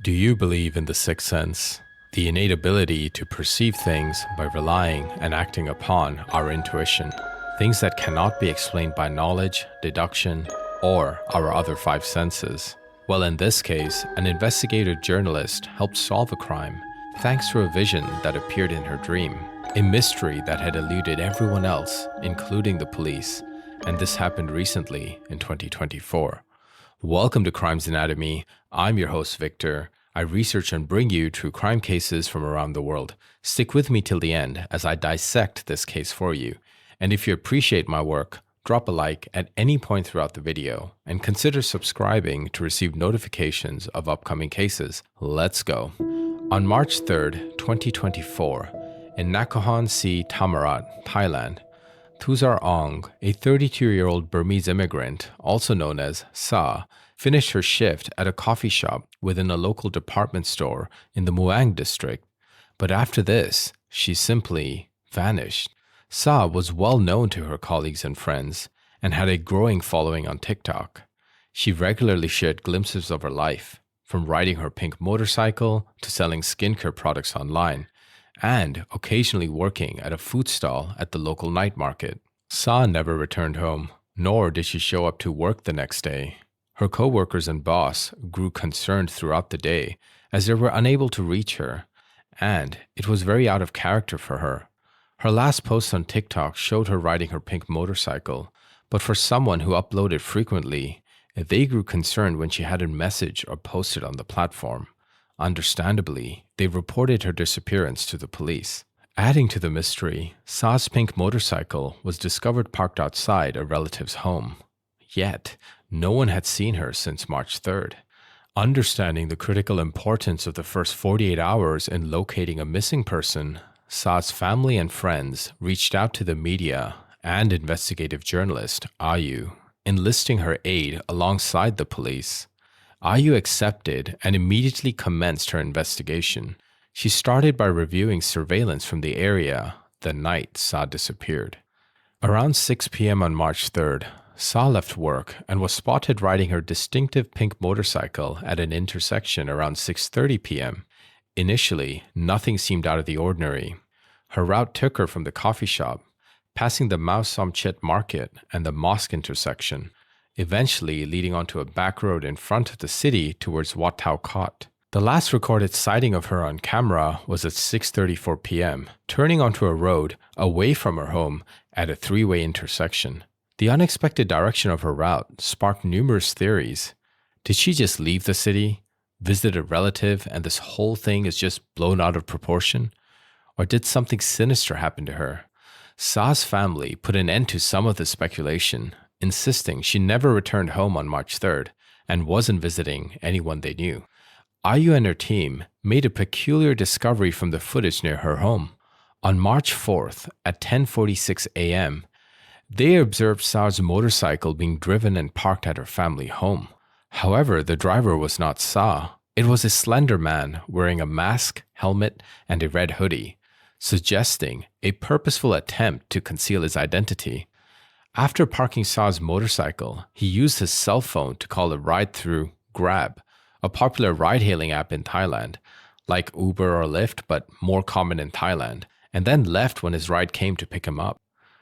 Do you believe in the sixth sense, the innate ability to perceive things by relying and acting upon our intuition, things that cannot be explained by knowledge, deduction, or our other five senses? Well, in this case, an investigative journalist helped solve a crime thanks to a vision that appeared in her dream, a mystery that had eluded everyone else, including the police, and this happened recently in 2024. Welcome to Crime's Anatomy. I'm your host, Victor. I research and bring you true crime cases from around the world. Stick with me till the end as I dissect this case for you. And if you appreciate my work, drop a like at any point throughout the video and consider subscribing to receive notifications of upcoming cases. Let's go. On March 3rd, 2024, in Nakhon Si Thammarat, Thailand, Thuzar Ong, a 32-year-old Burmese immigrant, also known as Sa, finished her shift at a coffee shop within a local department store in the Muang district. But after this, she simply vanished. Sa was well known to her colleagues and friends and had a growing following on TikTok. She regularly shared glimpses of her life, from riding her pink motorcycle to selling skincare products online, and occasionally working at a food stall at the local night market. Sa never returned home, nor did she show up to work the next day. Her co-workers and boss grew concerned throughout the day as they were unable to reach her, and it was very out of character for her. Her last post on TikTok showed her riding her pink motorcycle, but for someone who uploaded frequently, they grew concerned when she hadn't messaged or posted on the platform. Understandably, they reported her disappearance to the police. Adding to the mystery, Sa's pink motorcycle was discovered parked outside a relative's home. Yet, no one had seen her since March 3rd. Understanding the critical importance of the first 48 hours in locating a missing person, Sa's family and friends reached out to the media and investigative journalist Ayu, enlisting her aid alongside the police. Ayu accepted and immediately commenced her investigation. She started by reviewing surveillance from the area the night Sa disappeared. Around 6 p.m. on March 3rd, Sa left work and was spotted riding her distinctive pink motorcycle at an intersection around 6:30 p.m. Initially, nothing seemed out of the ordinary. Her route took her from the coffee shop, passing the Mao Somchet market and the mosque intersection, eventually leading onto a back road in front of the city towards Wat Tau Kot. The last recorded sighting of her on camera was at 6:34 p.m., turning onto a road away from her home at a three-way intersection. The unexpected direction of her route sparked numerous theories. Did she just leave the city, visit a relative, and this whole thing is just blown out of proportion? Or did something sinister happen to her? Sa's family put an end to some of the speculation, insisting she never returned home on March 3rd and wasn't visiting anyone they knew. Ayu and her team made a peculiar discovery from the footage near her home. On March 4th at 10:46 a.m., they observed Sa's motorcycle being driven and parked at her family home. However, the driver was not Sa. It was a slender man wearing a mask, helmet, and a red hoodie, suggesting a purposeful attempt to conceal his identity. After parking Sa's motorcycle, he used his cell phone to call a ride through Grab, a popular ride-hailing app in Thailand, like Uber or Lyft but more common in Thailand, and then left when his ride came to pick him up.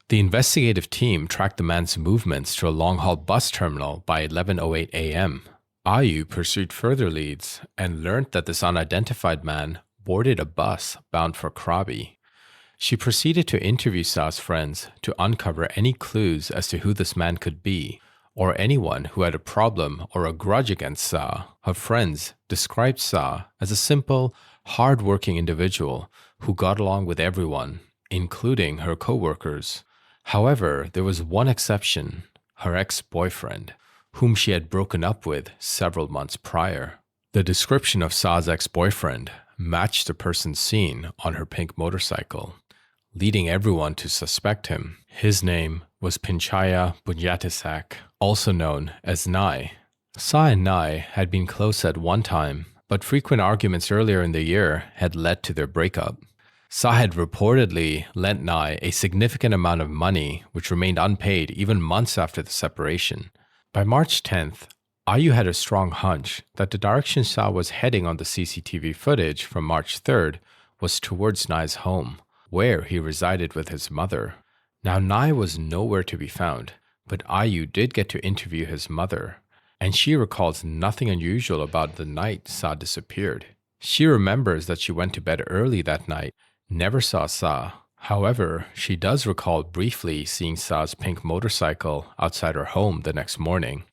The investigative team tracked the man's movements to a long-haul bus terminal by 11:08 a.m. Ayu pursued further leads and learned that this unidentified man boarded a bus bound for Krabi. She proceeded to interview Sa's friends to uncover any clues as to who this man could be, or anyone who had a problem or a grudge against Sa. Her friends described Sa as a simple, hard-working individual who got along with everyone, including her co-workers. However, there was one exception, her ex-boyfriend, whom she had broken up with several months prior. The description of Sa's ex-boyfriend matched the person seen on her pink motorcycle, leading everyone to suspect him. His name was Pinchaya Bunjatisak, also known as Nai. Sa and Nai had been close at one time, but frequent arguments earlier in the year had led to their breakup. Sa had reportedly lent Nai a significant amount of money, which remained unpaid even months after the separation. By March 10th, Ayu had a strong hunch that the direction Sa was heading on the CCTV footage from March 3rd was towards Nai's home, where he resided with his mother. Now, Nai was nowhere to be found, but Ayu did get to interview his mother, and she recalls nothing unusual about the night Sa disappeared. She remembers that she went to bed early that night, never saw Sa. However, she does recall briefly seeing Sa's pink motorcycle outside her home the next morning.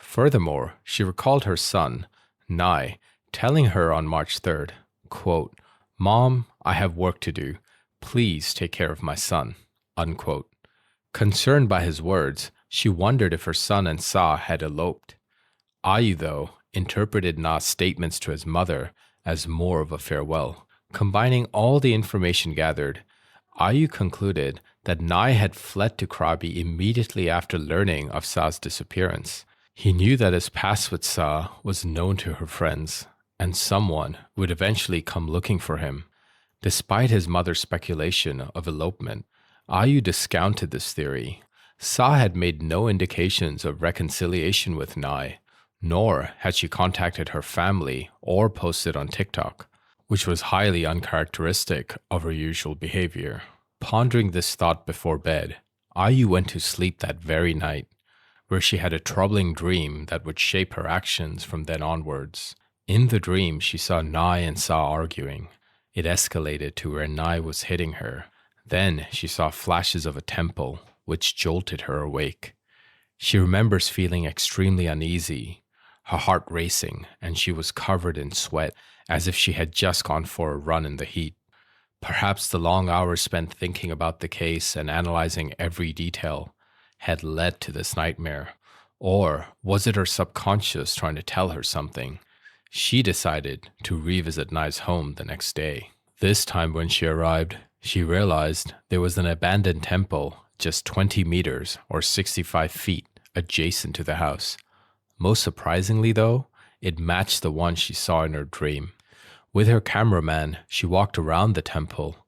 Furthermore, she recalled her son, Nai, telling her on March 3rd, quote, "Mom, I have work to do. Please take care of my son." Unquote. Concerned by his words, she wondered if her son and Sa had eloped. Ayu, though, interpreted Na's statements to his mother as more of a farewell. Combining all the information gathered, Ayu concluded that Nai had fled to Krabi immediately after learning of Sa's disappearance. He knew that his past with Sa was known to her friends, and someone would eventually come looking for him. Despite his mother's speculation of elopement, Ayu discounted this theory. Sa had made no indications of reconciliation with Nai, nor had she contacted her family or posted on TikTok, which was highly uncharacteristic of her usual behavior. Pondering this thought before bed, Ayu went to sleep that very night, where she had a troubling dream that would shape her actions from then onwards. In the dream, she saw Nai and Sa arguing. It escalated to where Nai was hitting her. Then she saw flashes of a temple, which jolted her awake. She remembers feeling extremely uneasy, her heart racing, and she was covered in sweat, as if she had just gone for a run in the heat. Perhaps the long hours spent thinking about the case and analyzing every detail had led to this nightmare. Or was it her subconscious trying to tell her something? She decided to revisit Nai's home the next day. This time when she arrived, she realized there was an abandoned temple just 20 meters or 65 feet adjacent to the house. Most surprisingly, though, it matched the one she saw in her dream. With her cameraman, she walked around the temple.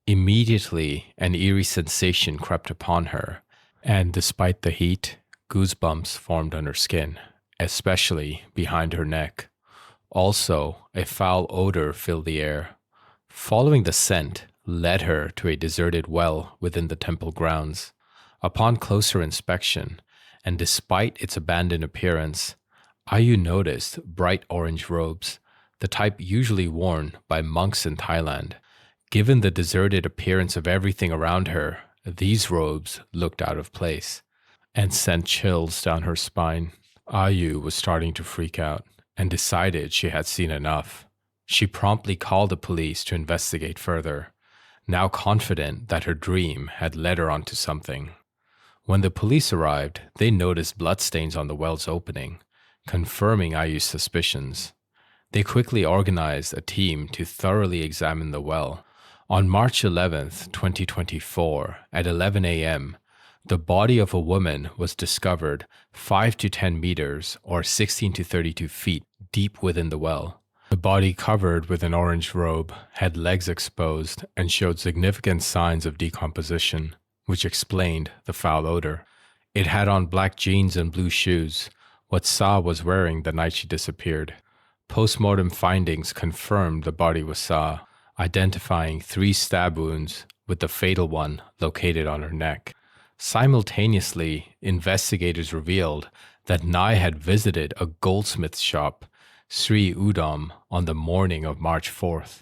Immediately, an eerie sensation crept upon her, and despite the heat, goosebumps formed on her skin, especially behind her neck. Also, a foul odor filled the air. Following the scent led her to a deserted well within the temple grounds. Upon closer inspection, and despite its abandoned appearance, Ayu noticed bright orange robes, the type usually worn by monks in Thailand. Given the deserted appearance of everything around her, these robes looked out of place and sent chills down her spine. Ayu was starting to freak out and decided she had seen enough. She promptly called the police to investigate further, now confident that her dream had led her onto something. When the police arrived, they noticed bloodstains on the well's opening, confirming Ayu's suspicions. They quickly organized a team to thoroughly examine the well. On March 11th, 2024, at 11 a.m., the body of a woman was discovered 5 to 10 meters or 16 to 32 feet deep within the well. The body, covered with an orange robe, had legs exposed and showed significant signs of decomposition, which explained the foul odor. It had on black jeans and blue shoes, what Sa was wearing the night she disappeared. Postmortem findings confirmed the body was Sa, identifying 3 stab wounds, with the fatal one located on her neck. Simultaneously, investigators revealed that Nai had visited a goldsmith shop, Sri Udom, on the morning of March 4th,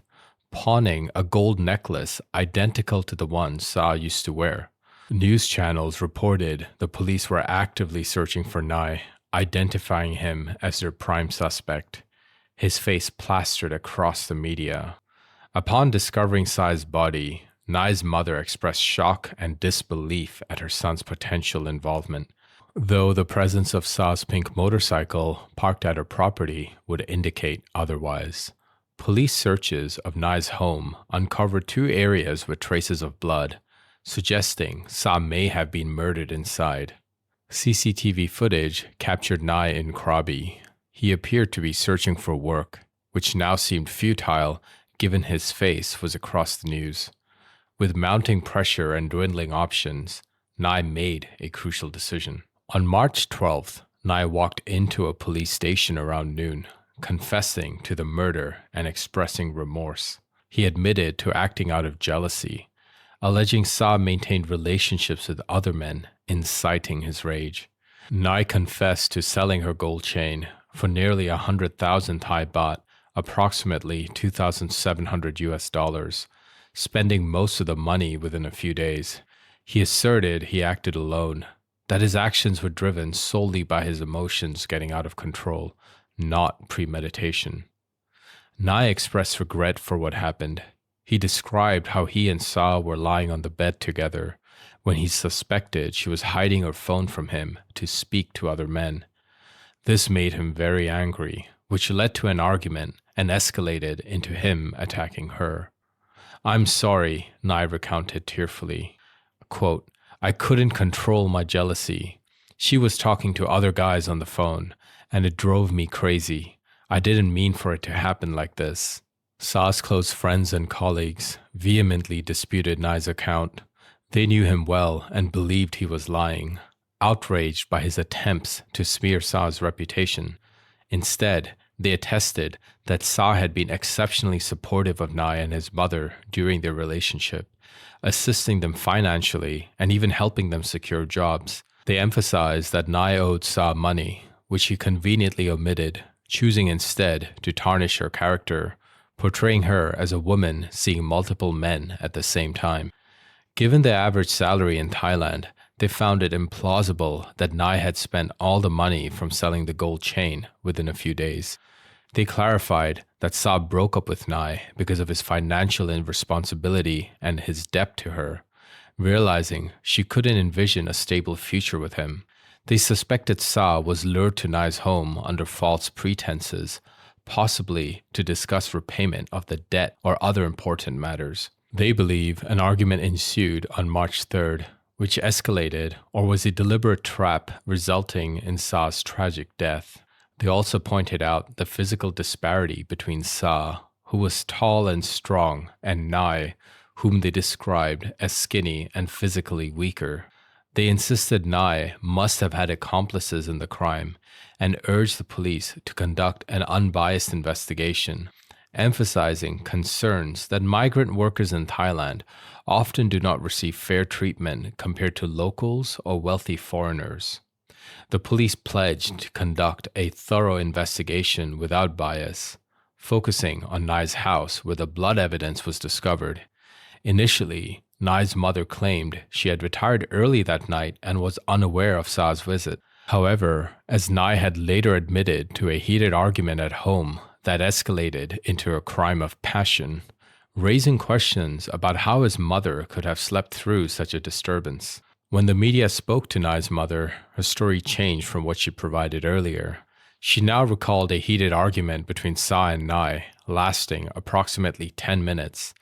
pawning a gold necklace identical to the one Sa used to wear. News channels reported the police were actively searching for Nai, identifying him as their prime suspect, his face plastered across the media. Upon discovering Sa's body, Nai's mother expressed shock and disbelief at her son's potential involvement, though the presence of Sa's pink motorcycle parked at her property would indicate otherwise. Police searches of Nai's home uncovered 2 areas with traces of blood, suggesting Sa may have been murdered inside. CCTV footage captured Nai in Krabi. He appeared to be searching for work, which now seemed futile given his face was across the news. With mounting pressure and dwindling options, Nai made a crucial decision. On March 12th, Nye walked into a police station around noon, confessing to the murder and expressing remorse. He admitted to acting out of jealousy, alleging Sa maintained relationships with other men, inciting his rage. Nye confessed to selling her gold chain for nearly 100,000 Thai baht, approximately 2,700 US dollars, spending most of the money within a few days. He asserted he acted alone, that his actions were driven solely by his emotions getting out of control, not premeditation. Nye expressed regret for what happened. He described how he and Sa were lying on the bed together when he suspected she was hiding her phone from him to speak to other men. This made him very angry, which led to an argument and escalated into him attacking her. "I'm sorry," Nye recounted tearfully. Quote, "I couldn't control my jealousy. She was talking to other guys on the phone, and it drove me crazy. I didn't mean for it to happen like this." Sa's close friends and colleagues vehemently disputed Nye's account. They knew him well and believed he was lying, outraged by his attempts to smear Sa's reputation. Instead, they attested that Sa had been exceptionally supportive of Nye and his mother during their relationship, assisting them financially and even helping them secure jobs. They emphasized that Nye owed Sa money, which he conveniently omitted, choosing instead to tarnish her character, portraying her as a woman seeing multiple men at the same time. Given the average salary in Thailand, they found it implausible that Nye had spent all the money from selling the gold chain within a few days. They clarified that Sa broke up with Nye because of his financial irresponsibility and his debt to her, realizing she couldn't envision a stable future with him. They suspected Sa was lured to Nye's home under false pretenses, possibly to discuss repayment of the debt or other important matters. They believe an argument ensued on March 3rd, which escalated or was a deliberate trap resulting in Sa's tragic death. They also pointed out the physical disparity between Sa, who was tall and strong, and Nye, whom they described as skinny and physically weaker. They insisted Nye must have had accomplices in the crime and urged the police to conduct an unbiased investigation, emphasizing concerns that migrant workers in Thailand often do not receive fair treatment compared to locals or wealthy foreigners. The police pledged to conduct a thorough investigation without bias, focusing on Nye's house where the blood evidence was discovered. Initially, Nye's mother claimed she had retired early that night and was unaware of Sa's visit. However, as Nye had later admitted to a heated argument at home that escalated into a crime of passion, raising questions about how his mother could have slept through such a disturbance. When the media spoke to Nye's mother, her story changed from what she provided earlier. She now recalled a heated argument between Sa and Nye, lasting approximately 10 minutes,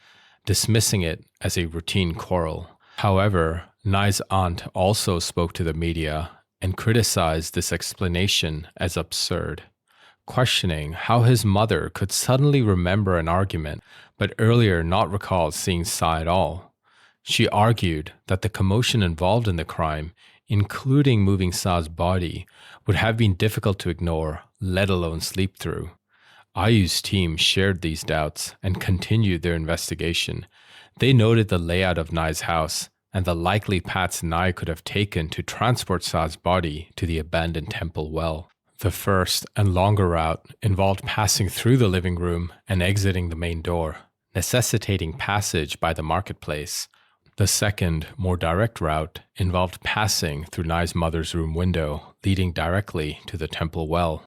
dismissing it as a routine quarrel. However, Nye's aunt also spoke to the media and criticized this explanation as absurd, questioning how his mother could suddenly remember an argument but earlier not recall seeing Sa at all. She argued that the commotion involved in the crime, including moving Sa's body, would have been difficult to ignore, let alone sleep through. IU's team shared these doubts and continued their investigation. They noted the layout of Nye's house and the likely paths Nye could have taken to transport Sa's body to the abandoned temple well. The first and longer route involved passing through the living room and exiting the main door, necessitating passage by the marketplace. The second, more direct route involved passing through Nye's mother's room window, leading directly to the temple well.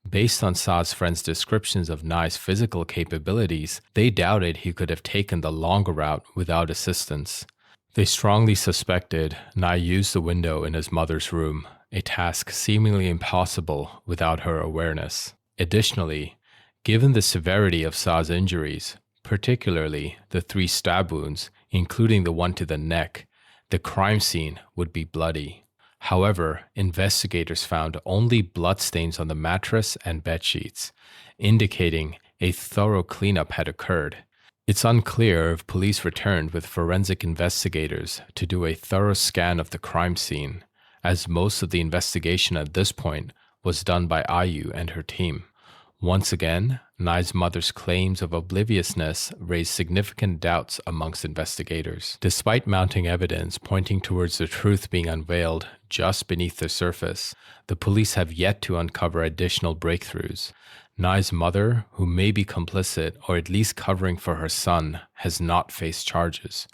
Based on Sa's friends' descriptions of Nye's physical capabilities, they doubted he could have taken the longer route without assistance. They strongly suspected Nye used the window in his mother's room, a task seemingly impossible without her awareness. Additionally, given the severity of Sa's injuries, particularly the 3 stab wounds, including the one to the neck, the crime scene would be bloody. However, investigators found only bloodstains on the mattress and bedsheets, indicating a thorough cleanup had occurred. It's unclear if police returned with forensic investigators to do a thorough scan of the crime scene, as most of the investigation at this point was done by Ayu and her team. Once again, Nai's mother's claims of obliviousness raised significant doubts amongst investigators. Despite mounting evidence pointing towards the truth being unveiled just beneath the surface, the police have yet to uncover additional breakthroughs. Nai's mother, who may be complicit or at least covering for her son, has not faced charges.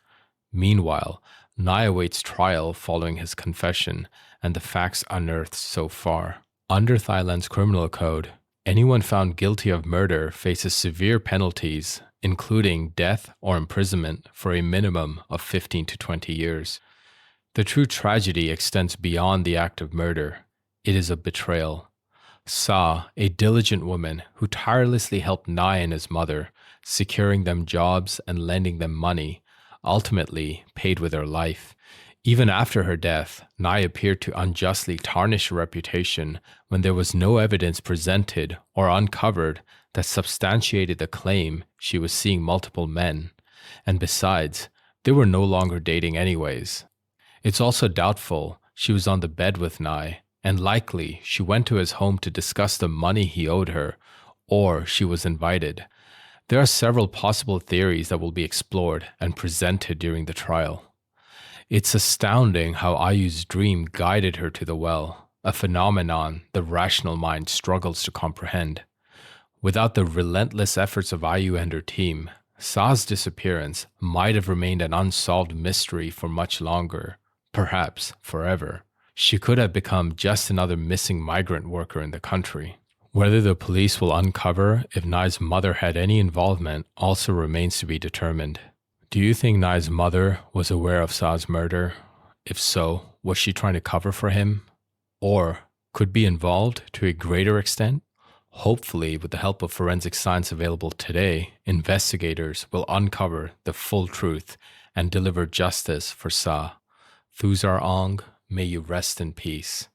Meanwhile, Nai awaits trial following his confession and the facts unearthed so far. Under Thailand's criminal code, anyone found guilty of murder faces severe penalties, including death or imprisonment for a minimum of 15 to 20 years. The true tragedy extends beyond the act of murder. It is a betrayal. Sa, a diligent woman who tirelessly helped Nai and his mother, securing them jobs and lending them money, ultimately paid with her life. Even after her death, Nai appeared to unjustly tarnish her reputation when there was no evidence presented or uncovered that substantiated the claim she was seeing multiple men. And besides, they were no longer dating anyways. It's also doubtful she was on the bed with Nai, and likely she went to his home to discuss the money he owed her, or she was invited. There are several possible theories that will be explored and presented during the trial. It's astounding how Ayu's dream guided her to the well, a phenomenon the rational mind struggles to comprehend. Without the relentless efforts of Ayu and her team, Sa's disappearance might have remained an unsolved mystery for much longer, perhaps forever. She could have become just another missing migrant worker in the country. Whether the police will uncover if Nai's mother had any involvement also remains to be determined. Do you think Nai's mother was aware of Sa's murder? If so, was she trying to cover for him? Or could be involved to a greater extent? Hopefully, with the help of forensic science available today, investigators will uncover the full truth and deliver justice for Sa. Thuzar Ong, may you rest in peace.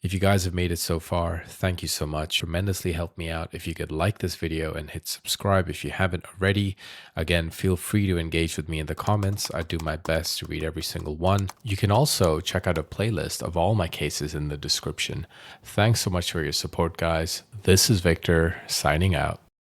If you guys have made it so far, thank you so much. Tremendously helped me out if you could like this video and hit subscribe if you haven't already. Again, feel free to engage with me in the comments. I do my best to read every single one. You can also check out a playlist of all my cases in the description. Thanks so much for your support, guys. This is Victor, signing out.